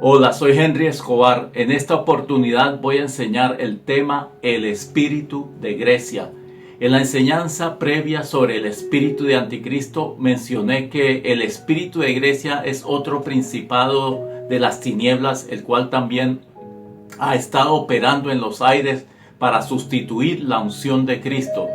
Hola, soy Henry Escobar. En esta oportunidad voy a enseñar el tema El Espíritu de Grecia. En la enseñanza previa sobre el espíritu de Anticristo mencioné que el espíritu de Grecia es otro principado de las tinieblas, el cual también ha estado operando en los aires para sustituir la unción de Cristo,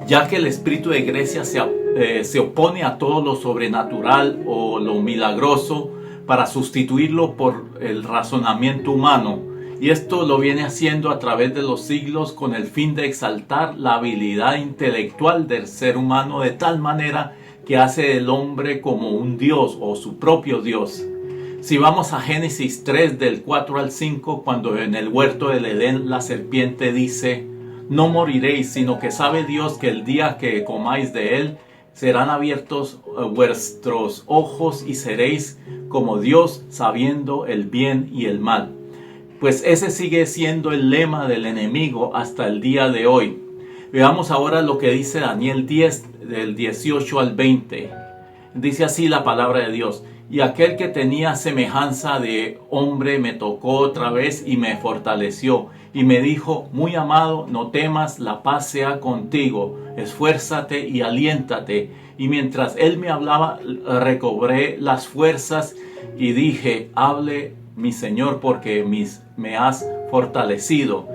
ya que el espíritu de Grecia se opone a todo lo sobrenatural o lo milagroso para sustituirlo por el razonamiento humano. Y esto lo viene haciendo a través de los siglos con el fin de exaltar la habilidad intelectual del ser humano de tal manera que hace del hombre como un Dios o su propio Dios. Si vamos a Génesis 3 del 4 al 5, cuando en el huerto del Edén la serpiente dice: no moriréis, sino que sabe Dios que el día que comáis de él serán abiertos vuestros ojos y seréis como Dios, sabiendo el bien y el mal. Pues ese sigue siendo el lema del enemigo hasta el día de hoy. Veamos ahora lo que dice Daniel 10 del 18 al 20. Dice así la palabra de Dios: y aquel que tenía semejanza de hombre me tocó otra vez y me fortaleció y me dijo: muy amado, no temas, la paz sea contigo, esfuérzate y aliéntate. Y mientras él me hablaba, recobré las fuerzas y dije: hable mi Señor, porque me has fortalecido.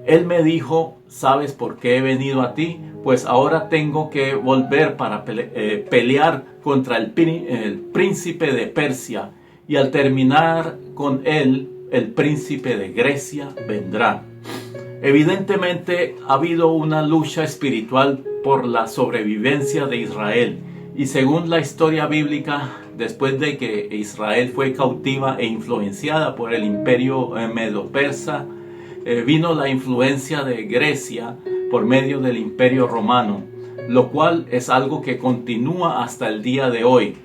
Él me dijo: ¿sabes por qué he venido a ti? Pues ahora tengo que volver para pelear contra el príncipe de Persia, y al terminar con él, el príncipe de Grecia vendrá. Evidentemente ha habido una lucha espiritual por la sobrevivencia de Israel, y según la historia bíblica, después de que Israel fue cautiva e influenciada por el imperio medo-persa, vino la influencia de Grecia por medio del imperio romano, lo cual es algo que continúa hasta el día de hoy.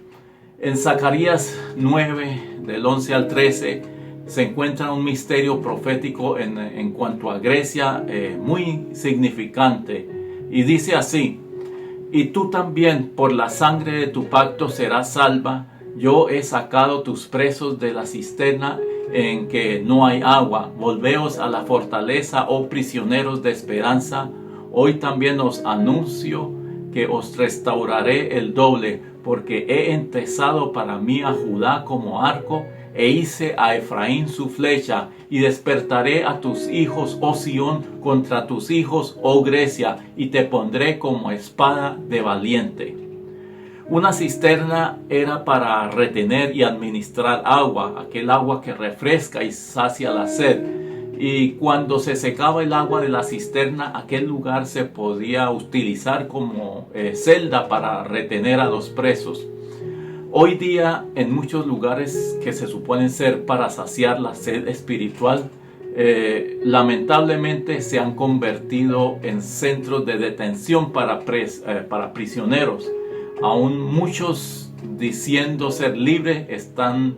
En Zacarías 9 del 11 al 13 se encuentra un misterio profético en cuanto a Grecia muy significante, y dice así: y tú también por la sangre de tu pacto serás salva. Yo he sacado tus presos de la cisterna en que no hay agua. Volveos a la fortaleza, oh prisioneros de esperanza. Hoy también os anuncio que os restauraré el doble, porque he entesado para mí a Judá como arco, e hice a Efraín su flecha, y despertaré a tus hijos, oh Sión, contra tus hijos, oh Grecia, y te pondré como espada de valiente. Una cisterna era para retener y administrar agua, aquel agua que refresca y sacia la sed. Y cuando se secaba el agua de la cisterna, aquel lugar se podía utilizar como celda para retener a los presos. Hoy día, en muchos lugares que se suponen ser para saciar la sed espiritual, lamentablemente se han convertido en centros de detención para prisioneros. Aún muchos, diciendo ser libres, están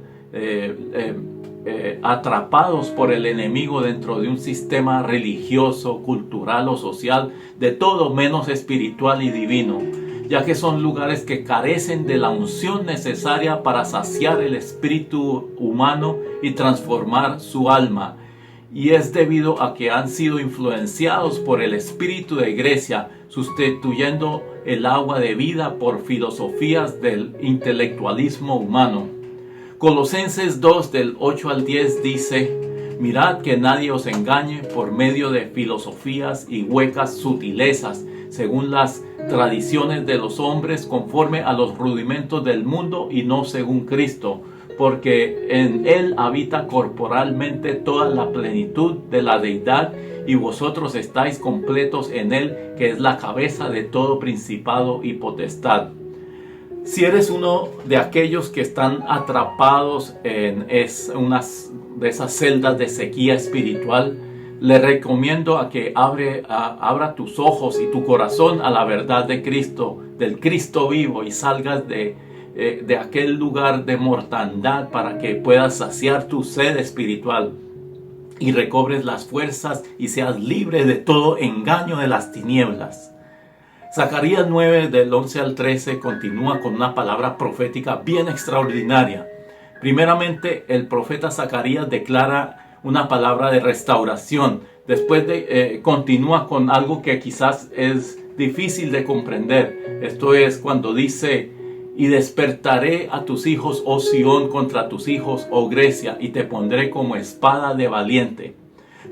atrapados por el enemigo dentro de un sistema religioso, cultural o social, de todo menos espiritual y divino, ya que son lugares que carecen de la unción necesaria para saciar el espíritu humano y transformar su alma. Y es debido a que han sido influenciados por el espíritu de Grecia, sustituyendo el agua de vida por filosofías del intelectualismo humano. Colosenses 2 del 8 al 10 dice: mirad que nadie os engañe por medio de filosofías y huecas sutilezas, según las tradiciones de los hombres, conforme a los rudimentos del mundo y no según Cristo, porque en él habita corporalmente toda la plenitud de la deidad, y vosotros estáis completos en él, que es la cabeza de todo principado y potestad. Si eres uno de aquellos que están atrapados en unas de esas celdas de sequía espiritual, le recomiendo a que abra tus ojos y tu corazón a la verdad de Cristo, del Cristo vivo, y salgas de aquel lugar de mortandad para que puedas saciar tu sed espiritual y recobres las fuerzas y seas libre de todo engaño de las tinieblas. Zacarías 9 del 11 al 13 continúa con una palabra profética bien extraordinaria. Primeramente, el profeta Zacarías declara una palabra de restauración. Después continúa con algo que quizás es difícil de comprender. Esto es cuando dice: y despertaré a tus hijos, oh Sión, contra tus hijos, oh Grecia, y te pondré como espada de valiente.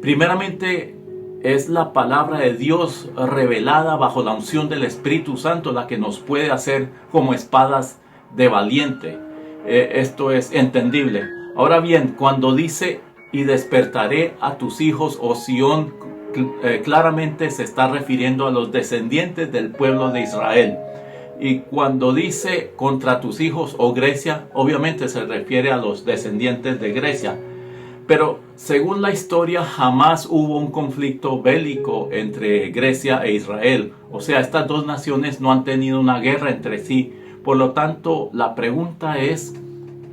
Primeramente, es la palabra de Dios revelada bajo la unción del Espíritu Santo la que nos puede hacer como espadas de valiente. Esto es entendible. Ahora bien, cuando dice: y despertaré a tus hijos, oh Sión, claramente se está refiriendo a los descendientes del pueblo de Israel. Y cuando dice contra tus hijos, oh Grecia, obviamente se refiere a los descendientes de Grecia. Pero según la historia, jamás hubo un conflicto bélico entre Grecia e Israel. O sea, estas dos naciones no han tenido una guerra entre sí. Por lo tanto, la pregunta es: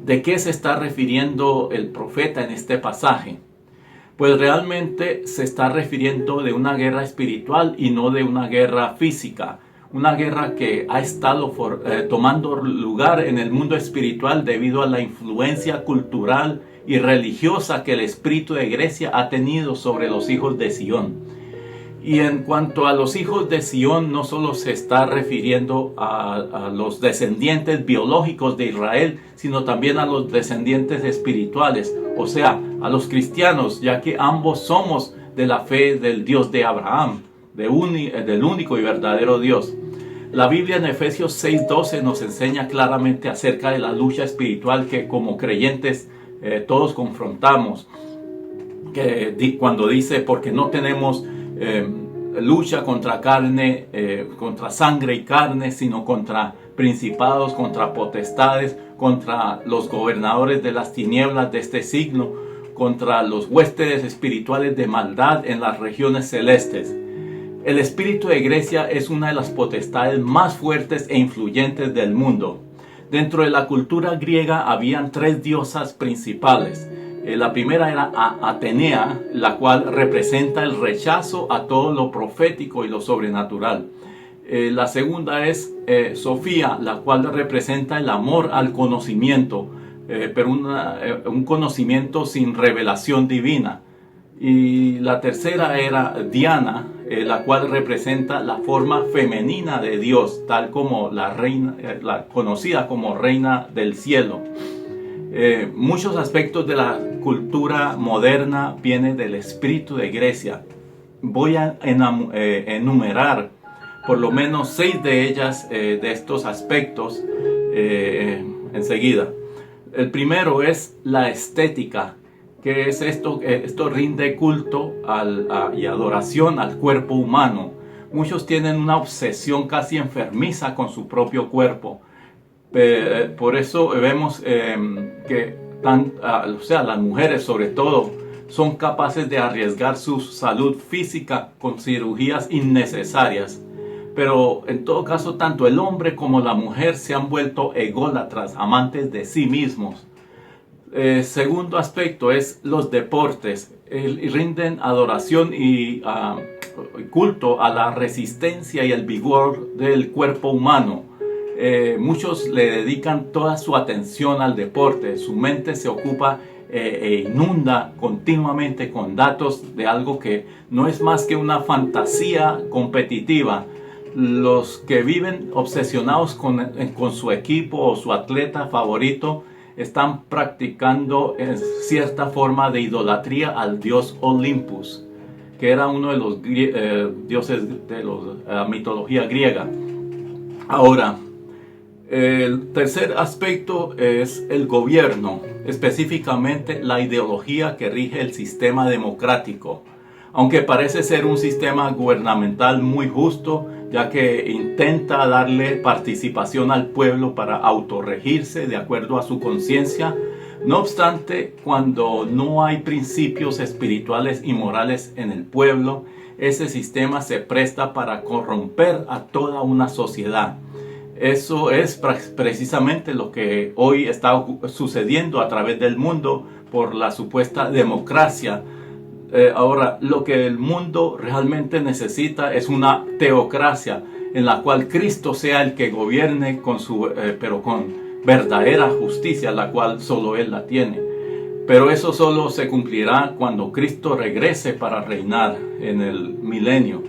¿de qué se está refiriendo el profeta en este pasaje? Pues realmente se está refiriendo de una guerra espiritual y no de una guerra física. Una guerra que ha estado tomando lugar en el mundo espiritual debido a la influencia cultural y religiosa que el espíritu de Grecia ha tenido sobre los hijos de Sión. Y en cuanto a los hijos de Sión, no solo se está refiriendo a los descendientes biológicos de Israel, sino también a los descendientes espirituales, o sea, a los cristianos, ya que ambos somos de la fe del Dios de Abraham, del único y verdadero Dios. La Biblia en Efesios 6:12 nos enseña claramente acerca de la lucha espiritual que como creyentes todos confrontamos, cuando dice: porque no tenemos lucha contra contra sangre y carne, sino contra principados, contra potestades, contra los gobernadores de las tinieblas de este siglo, contra los huéspedes espirituales de maldad en las regiones celestes. El espíritu de Grecia es una de las potestades más fuertes e influyentes del mundo. Dentro de la cultura griega habían tres diosas principales. La primera era Atenea, la cual representa el rechazo a todo lo profético y lo sobrenatural. La segunda es Sofía, la cual representa el amor al conocimiento, pero un conocimiento sin revelación divina. Y la tercera era Diana, la cual representa la forma femenina de Dios, tal como la reina, conocida como reina del cielo. Muchos aspectos de la cultura moderna vienen del espíritu de Grecia. Voy a enumerar por lo menos 6 de ellas, de estos aspectos, enseguida. El primero es la estética. ¿Qué es esto? Esto rinde culto y adoración al cuerpo humano. Muchos tienen una obsesión casi enfermiza con su propio cuerpo. Por eso vemos que las mujeres sobre todo son capaces de arriesgar su salud física con cirugías innecesarias. Pero en todo caso, tanto el hombre como la mujer se han vuelto ególatras, amantes de sí mismos. Segundo aspecto es los deportes. Rinden adoración y culto a la resistencia y el vigor del cuerpo humano. Muchos le dedican toda su atención al deporte. Su mente se ocupa e inunda continuamente con datos de algo que no es más que una fantasía competitiva. Los que viven obsesionados con su equipo o su atleta favorito están practicando en cierta forma de idolatría al dios Olympus, que era uno de los dioses de la mitología griega. Ahora, el tercer aspecto es el gobierno, específicamente la ideología que rige el sistema democrático. Aunque parece ser un sistema gubernamental muy justo, ya que intenta darle participación al pueblo para autorregirse de acuerdo a su conciencia. No obstante, cuando no hay principios espirituales y morales en el pueblo, ese sistema se presta para corromper a toda una sociedad. Eso es precisamente lo que hoy está sucediendo a través del mundo por la supuesta democracia. Ahora, lo que el mundo realmente necesita es una teocracia en la cual Cristo sea el que gobierne pero con verdadera justicia, la cual solo Él la tiene. Pero eso solo se cumplirá cuando Cristo regrese para reinar en el milenio.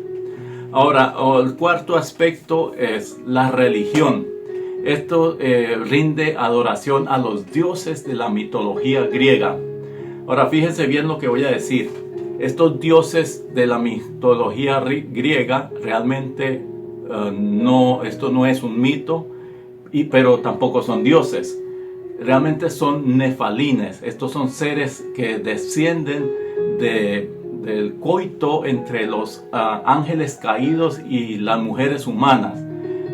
Ahora, el cuarto aspecto es la religión. Esto rinde adoración a los dioses de la mitología griega. Ahora, fíjense bien lo que voy a decir. Estos dioses de la mitología griega realmente esto no es un mito, pero tampoco son dioses. Realmente son nefalines. Estos son seres que descienden del coito entre los ángeles caídos y las mujeres humanas.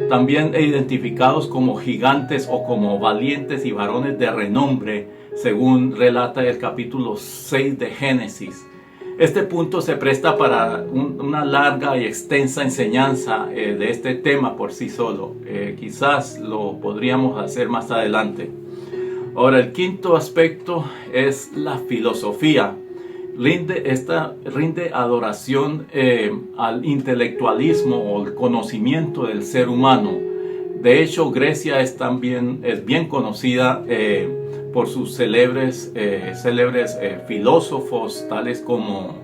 También identificados como gigantes o como valientes y varones de renombre, según relata el capítulo 6 de Génesis. Este punto se presta para una larga y extensa enseñanza de este tema por sí solo. Quizás lo podríamos hacer más adelante. Ahora, el quinto aspecto es la filosofía. Rinde adoración al intelectualismo o el conocimiento del ser humano. De hecho, Grecia es bien conocida por sus célebres filósofos, tales como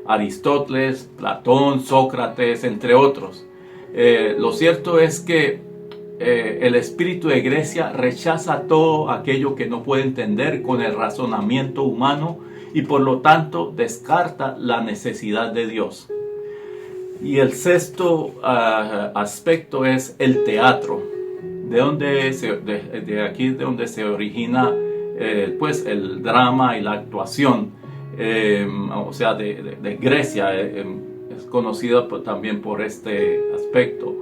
Aristóteles, Platón, Sócrates, entre otros. Lo cierto es que el espíritu de Grecia rechaza todo aquello que no puede entender con el razonamiento humano y por lo tanto descarta la necesidad de Dios. Y el sexto aspecto es el teatro, de aquí es de donde se origina pues el drama y la actuación, o sea, de Grecia, es conocida también por este aspecto.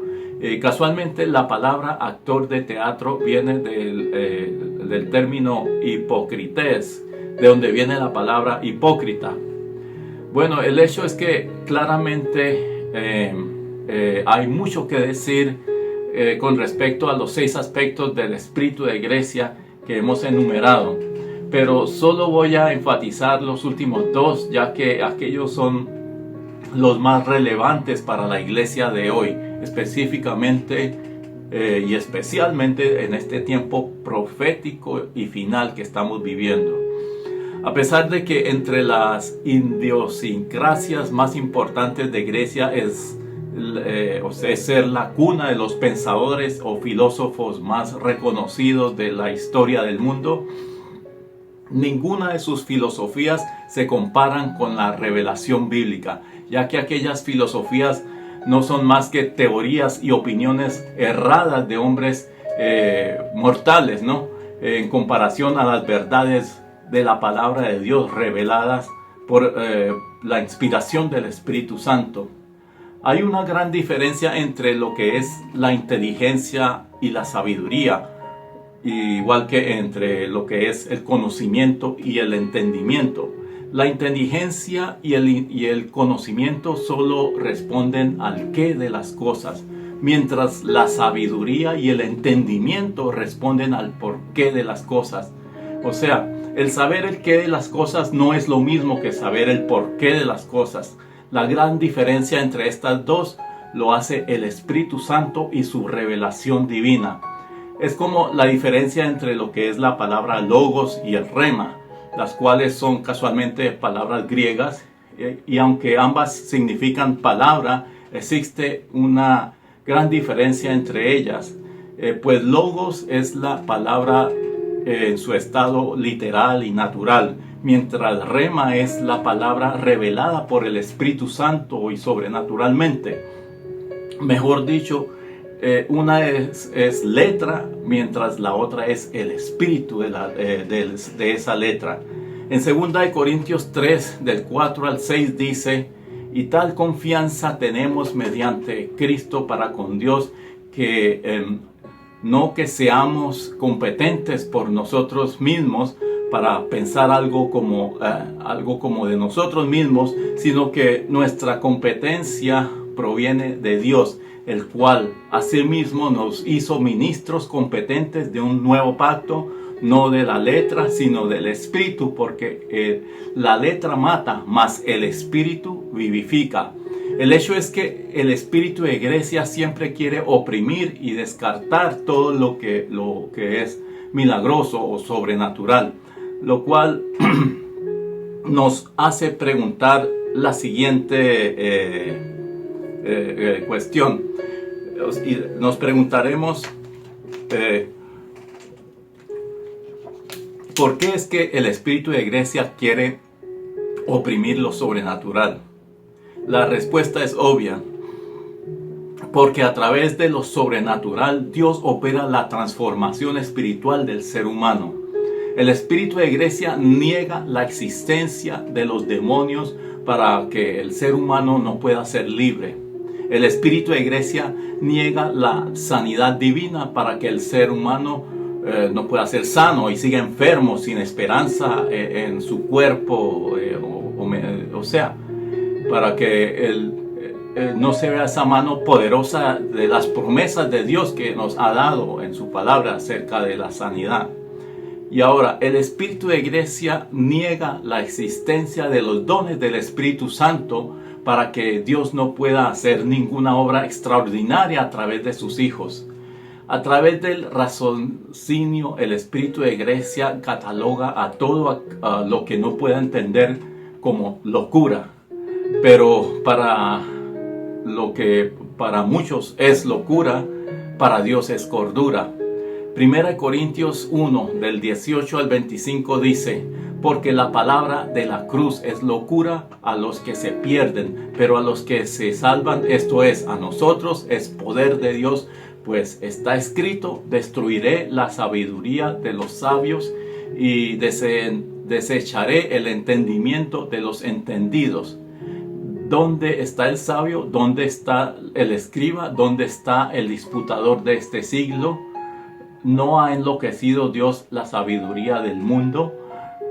Casualmente la palabra actor de teatro viene del término hipócrites, de donde viene la palabra hipócrita. Bueno, el hecho es que claramente hay mucho que decir con respecto a los 6 aspectos del espíritu de Grecia que hemos enumerado, pero solo voy a enfatizar los últimos 2, ya que aquellos son los más relevantes para la iglesia de hoy, específicamente y especialmente en este tiempo profético y final que estamos viviendo. A pesar de que entre las idiosincrasias más importantes de Grecia es ser la cuna de los pensadores o filósofos más reconocidos de la historia del mundo, ninguna de sus filosofías se comparan con la revelación bíblica, ya que aquellas filosofías no son más que teorías y opiniones erradas de hombres mortales, ¿no? En comparación a las verdades de la palabra de Dios reveladas por la inspiración del Espíritu Santo. Hay una gran diferencia entre lo que es la inteligencia y la sabiduría, igual que entre lo que es el conocimiento y el entendimiento. La inteligencia y el conocimiento solo responden al qué de las cosas, mientras la sabiduría y el entendimiento responden al por qué de las cosas. O sea, el saber el qué de las cosas no es lo mismo que saber el por qué de las cosas. La gran diferencia entre estas dos lo hace el Espíritu Santo y su revelación divina. Es como la diferencia entre lo que es la palabra logos y el rema, las cuales son casualmente palabras griegas, y aunque ambas significan palabra, existe una gran diferencia entre ellas. Pues logos es la palabra en su estado literal y natural, mientras rema es la palabra revelada por el Espíritu Santo y sobrenaturalmente. Mejor dicho, una es letra, mientras la otra es el espíritu de esa letra. En 2 Corintios 3, del 4 al 6 dice: y tal confianza tenemos mediante Cristo para con Dios, que no que seamos competentes por nosotros mismos para pensar algo como de nosotros mismos, sino que nuestra competencia proviene de Dios, el cual asimismo nos hizo ministros competentes de un nuevo pacto, no de la letra, sino del espíritu, porque la letra mata, mas el espíritu vivifica. El hecho es que el espíritu de Grecia siempre quiere oprimir y descartar todo lo que es milagroso o sobrenatural, lo cual nos hace preguntar la siguiente cuestión. Y nos preguntaremos ¿por qué es que el espíritu de Grecia quiere oprimir lo sobrenatural? La respuesta es obvia. Porque a través de lo sobrenatural Dios opera la transformación espiritual del ser humano. El espíritu de Grecia niega la existencia de los demonios para que el ser humano no pueda ser libre. El espíritu de Grecia niega la sanidad divina para que el ser humano no pueda ser sano y siga enfermo sin esperanza en su cuerpo, o sea, para que no se vea esa mano poderosa de las promesas de Dios que nos ha dado en su palabra acerca de la sanidad. Y ahora, el espíritu de Grecia niega la existencia de los dones del Espíritu Santo para que Dios no pueda hacer ninguna obra extraordinaria a través de sus hijos. A través del raciocinio, el espíritu de Grecia cataloga a todo lo que no pueda entender como locura. Pero para lo que para muchos es locura, para Dios es cordura. 1 Corintios 1, del 18 al 25 dice: porque la palabra de la cruz es locura a los que se pierden, pero a los que se salvan, esto es, a nosotros, es poder de Dios, pues está escrito: destruiré la sabiduría de los sabios y desecharé el entendimiento de los entendidos. ¿Dónde está el sabio? ¿Dónde está el escriba? ¿Dónde está el disputador de este siglo? ¿No ha enloquecido Dios la sabiduría del mundo?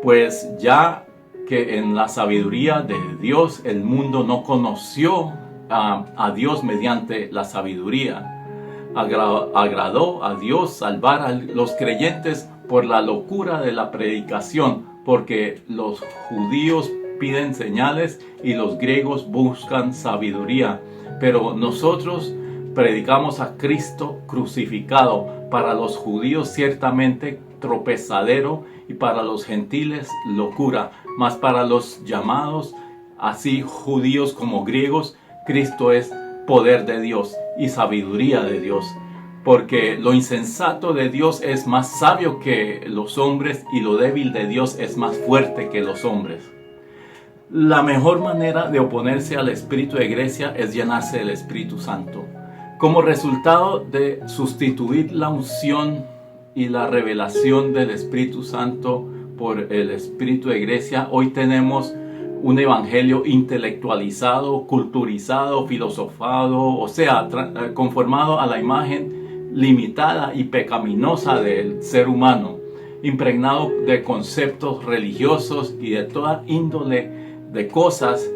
Pues ya que en la sabiduría de Dios el mundo no conoció a Dios mediante la sabiduría. Agradó a Dios salvar a los creyentes por la locura de la predicación, porque los judíos piden señales y los griegos buscan sabiduría. Pero nosotros predicamos a Cristo crucificado, para los judíos ciertamente tropezadero y para los gentiles locura, mas para los llamados, así judíos como griegos, Cristo es poder de Dios y sabiduría de Dios. Porque lo insensato de Dios es más sabio que los hombres y lo débil de Dios es más fuerte que los hombres. La mejor manera de oponerse al espíritu de Grecia es llenarse del Espíritu Santo. Como resultado de sustituir la unción y la revelación del Espíritu Santo por el espíritu de Grecia, hoy tenemos un evangelio intelectualizado, culturizado, filosofado, o sea, conformado a la imagen limitada y pecaminosa del ser humano, impregnado de conceptos religiosos y de toda índole de cosas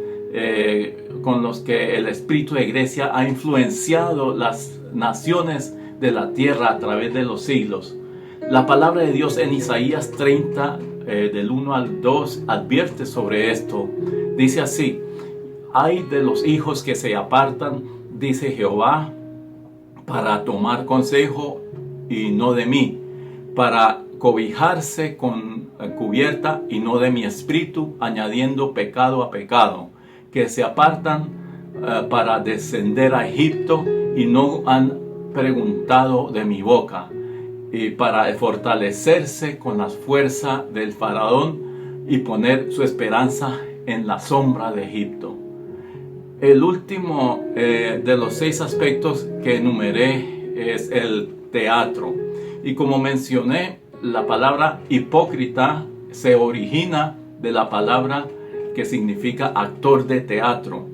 con los que el espíritu de Grecia ha influenciado las naciones de la tierra a través de los siglos. La palabra de Dios en Isaías 30, del 1 al 2, advierte sobre esto. Dice así: ay de los hijos que se apartan, dice Jehová, para tomar consejo y no de mí, para cobijarse con cubierta y no de mi espíritu, añadiendo pecado a pecado, que se apartan para descender a Egipto y no han preguntado de mi boca, y para fortalecerse con la fuerza del faraón y poner su esperanza en la sombra de Egipto. El último de los 6 aspectos que enumeré es el teatro. Y como mencioné, la palabra hipócrita se origina de la palabra que significa actor de teatro.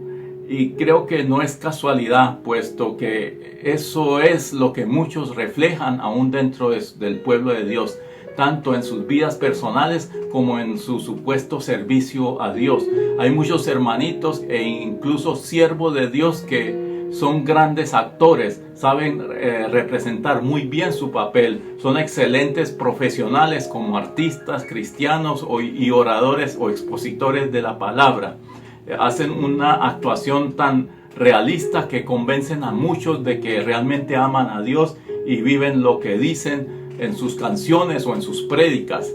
Y creo que no es casualidad, puesto que eso es lo que muchos reflejan aún dentro del pueblo de Dios, tanto en sus vidas personales como en su supuesto servicio a Dios. Hay muchos hermanitos e incluso siervos de Dios que son grandes actores, saben representar muy bien su papel, son excelentes profesionales como artistas, cristianos y oradores o expositores de la palabra. Hacen una actuación tan realistas que convencen a muchos de que realmente aman a Dios y viven lo que dicen en sus canciones o en sus prédicas.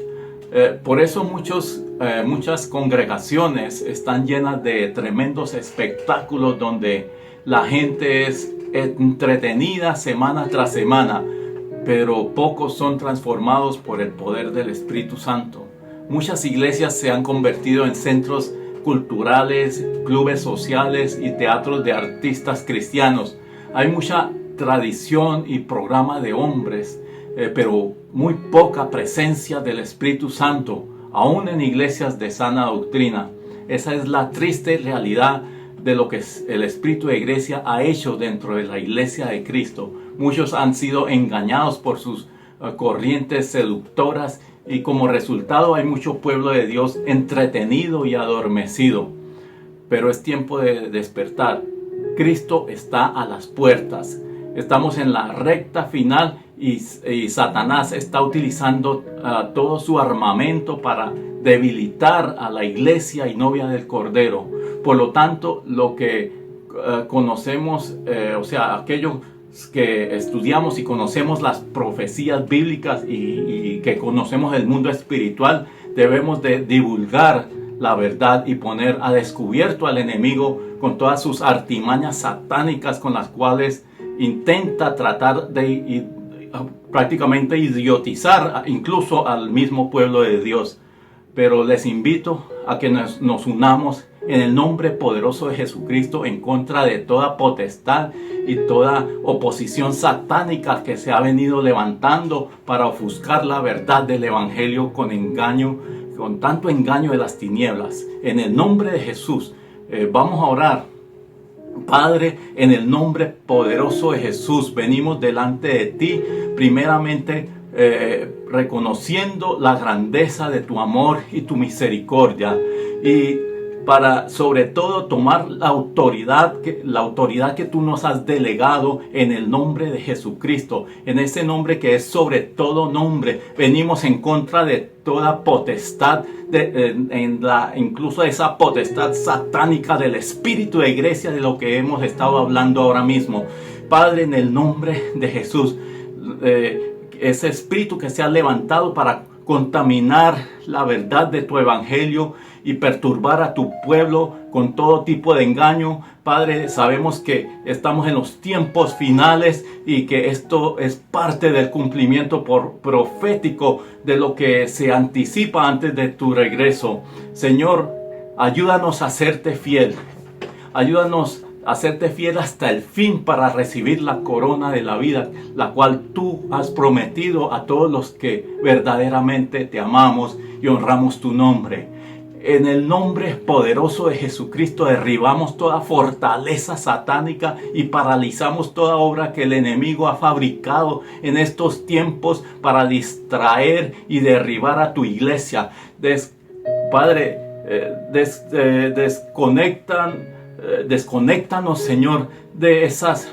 Por eso muchas congregaciones están llenas de tremendos espectáculos donde la gente es entretenida semana tras semana, pero pocos son transformados por el poder del Espíritu Santo. Muchas iglesias se han convertido en centros culturales, clubes sociales y teatros de artistas cristianos. Hay mucha tradición y programa de hombres, pero muy poca presencia del Espíritu Santo, aún en iglesias de sana doctrina. Esa es la triste realidad de lo que el Espíritu de Grecia ha hecho dentro de la iglesia de Cristo. Muchos han sido engañados por sus corrientes seductoras y como resultado hay mucho pueblo de Dios entretenido y adormecido. Pero es tiempo de despertar. Cristo está a las puertas. Estamos en la recta final y Satanás está utilizando todo su armamento para debilitar a la iglesia y novia del Cordero. Por lo tanto, lo que conocemos, aquellos que estudiamos y conocemos las profecías bíblicas y que conocemos el mundo espiritual, debemos de divulgar la verdad y poner a descubierto al enemigo con todas sus artimañas satánicas con las cuales intenta tratar de prácticamente idiotizar incluso al mismo pueblo de Dios. Pero les invito a que nos unamos en el nombre poderoso de Jesucristo en contra de toda potestad y toda oposición satánica que se ha venido levantando para ofuscar la verdad del Evangelio con engaño, con tanto engaño de las tinieblas. En el nombre de Jesús, vamos a orar. Padre, en el nombre poderoso de Jesús, venimos delante de ti, primeramente reconociendo la grandeza de tu amor y tu misericordia, y para sobre todo tomar la autoridad que tú nos has delegado en el nombre de Jesucristo, en ese nombre que es sobre todo nombre. Venimos en contra de toda potestad, incluso esa potestad satánica del espíritu de Grecia, de lo que hemos estado hablando ahora mismo. Padre, en el nombre de Jesús, ese espíritu que se ha levantado para contaminar la verdad de tu evangelio y perturbar a tu pueblo con todo tipo de engaño. Padre, sabemos que estamos en los tiempos finales y que esto es parte del cumplimiento profético de lo que se anticipa antes de tu regreso. Señor, ayúdanos a serte fiel. Ayúdanos a serte fiel hasta el fin para recibir la corona de la vida, la cual tú has prometido a todos los que verdaderamente te amamos y honramos tu nombre. En el nombre poderoso de Jesucristo derribamos toda fortaleza satánica y paralizamos toda obra que el enemigo ha fabricado en estos tiempos para distraer y derribar a tu iglesia. Padre, desconéctanos, Señor, de esas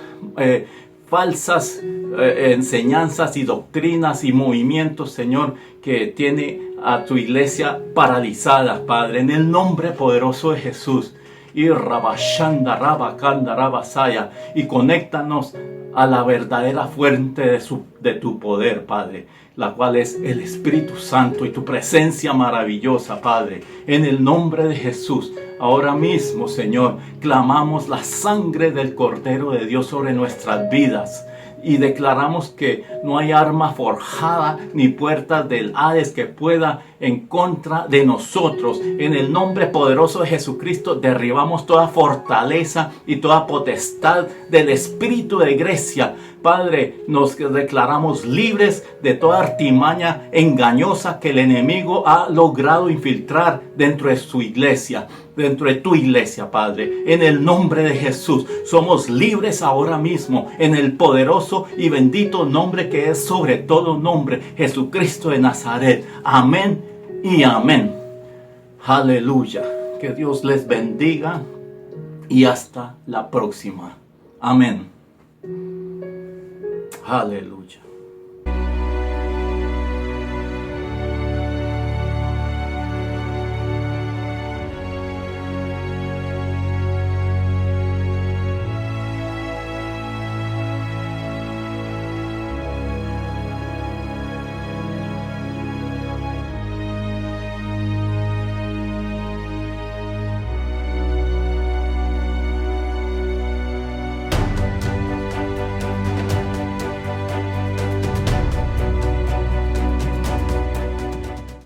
falsas enseñanzas y doctrinas y movimientos, Señor, que tiene a tu iglesia paralizada, Padre, en el nombre poderoso de Jesús. Y rabashanda rabakanda rabasaya, y conéctanos a la verdadera fuente de tu poder, Padre, la cual es el Espíritu Santo y tu presencia maravillosa, Padre. En el nombre de Jesús, ahora mismo, Señor, clamamos la sangre del Cordero de Dios sobre nuestras vidas. Y declaramos que no hay arma forjada ni puertas del Hades que pueda en contra de nosotros. En el nombre poderoso de Jesucristo derribamos toda fortaleza y toda potestad del espíritu de Grecia. Padre, nos declaramos libres de toda artimaña engañosa que el enemigo ha logrado infiltrar dentro de su iglesia, dentro de tu iglesia, Padre. En el nombre de Jesús, somos libres ahora mismo, en el poderoso y bendito nombre que es sobre todo nombre, Jesucristo de Nazaret. Amén y amén. Aleluya. Que Dios les bendiga y hasta la próxima. Amén. Aleluya.